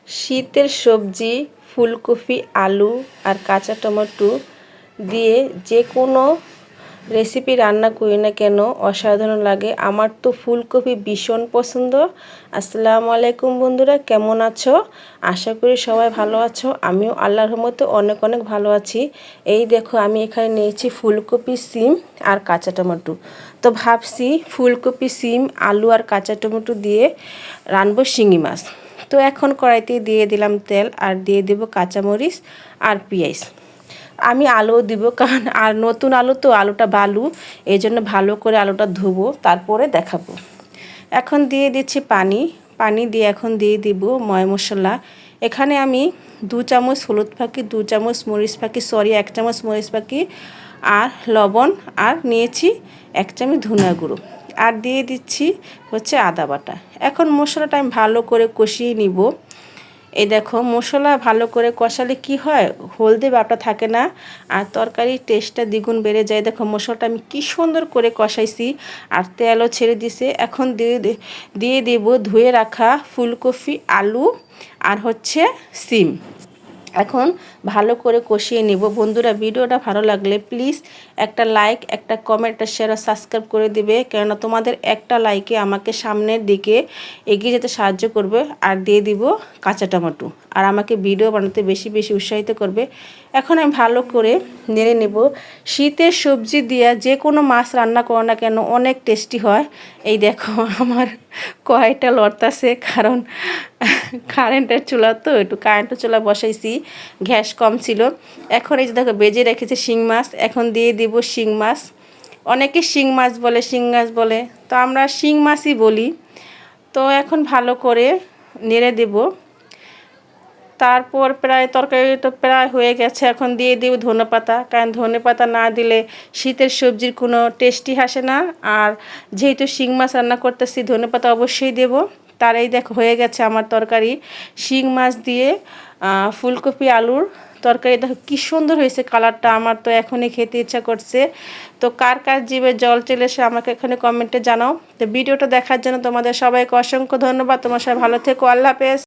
শীতের সবজি ফুলকপি আলু আর কাঁচা টমেটো দিয়ে যে কোনো রেসিপি রান্না করি না কেন অসাধারণ লাগে। আমার তো ফুলকপি ভীষণ পছন্দ। আসসালামু আলাইকুম বন্ধুরা, কেমন আছো? আশা করি সবাই ভালো আছো। আমিও আল্লাহর রহমতে অনেক অনেক ভালো আছি। এই দেখো আমি এখানে নিয়েছি ফুলকপি, সিম আর কাঁচা টমেটো। তো ভাবছি ফুলকপি, সিম, আলু আর কাঁচা টমেটো দিয়ে রান্নবো শিঙি মাছ। তো এখন কড়াইতে দিয়ে দিলাম তেল আর দিয়ে দেব কাঁচামরিচ আর পেঁয়াজ। আমি আলুও দিব, কারণ আর নতুন আলু তো, আলুটা বালু, এই জন্য ভালো করে আলুটা ধুবো তারপরে দেখাবো। এখন দিয়ে দিচ্ছি পানি দিয়ে এখন দিয়ে দিব ময় মশলা। এখানে আমি 2 চামচ হলুদ ফাঁকি, 2 চামচ মরিচ ফাঁকি, 1 চামচ মরিচ ফাঁকি আর লবণ, আর নিয়েছি 1 চামচ ধনিয়া গুঁড়ো, আর দিয়ে দিচ্ছি হচ্ছে আদা বাটা। এখন মশলাটা আমি ভালো করে কষিয়ে নিব। এই দেখো মশলা ভালো করে কষালে কি হয়, হলদে ভাবটা থাকে না আর তরকারির টেস্টটা দ্বিগুণ বেড়ে যায়। দেখো মশলাটা আমি কি সুন্দর করে কষাইছি আর তেলও ছেড়ে দিছে। এখন দিয়ে দেব ধুয়ে রাখা ফুলকপি, আলু আর হচ্ছে সিম। এখন ভালো করে কষিয়ে নেব। বন্ধুরা, ভিডিওটা ভালো লাগলে প্লিজ একটা লাইক, একটা কমেন্ট, একটা শেয়ার আর সাবস্ক্রাইব করে দিবে, কেননা তোমাদের একটা লাইকে আমাকে সামনের দিকে এগিয়ে যেতে সাহায্য করবে। আর দিয়ে দিব কাঁচা টমেটো, আর আমাকে ভিডিও বানাতে বেশি বেশি উৎসাহিত করবে। এখন আমি ভালো করে নেড়ে নেব। শীতের সবজি দিয়ে যে কোনো মাছ রান্না করো না কেন অনেক টেস্টি হয়। এই দেখো আমার কড়াইটা লড়তাছে, কারণ কারেন্টের চুলা তো, একটু কারেন্টের চুলা বসাইছি, গ্যাস কম ছিল। এখন এই যে দেখো বেজে রেখেছে শিং মাছ, এখন দিয়ে দিব শিং মাছ। অনেকে শিং মাছ বলে, শিং মাছ বলে, তো আমরা শিং মাছই বলি। তো এখন ভালো করে নেড়ে দেব। তারপর প্রায় তরকারি তো প্রায় হয়ে গেছে। এখন দিয়ে দেব ধনেপাতা, কারণ ধনেপাতা না দিলে শীতের সবজির কোনো টেস্টি আসে না। আর যেহেতু শিং মাছ রান্না করতেছি, ধনেপাতা অবশ্যই দেব। তার এই দেখো হয়ে গেছে আমার তরকারি, শিং মাছ দিয়ে ফুলকপি আলুর তরকারি। দেখো কী সুন্দর হয়েছে কালারটা, আমার তো এখনই খেতে ইচ্ছা করছে। তো কার কার জিভে জল চলে এসে আমাকে এখানে কমেন্টে জানাও। তো ভিডিওটা দেখার জন্য তোমাদের সবাইকে অসংখ্য ধন্যবাদ। তোমার সবাই ভালো থেকো, আল্লাহ হাফেজ।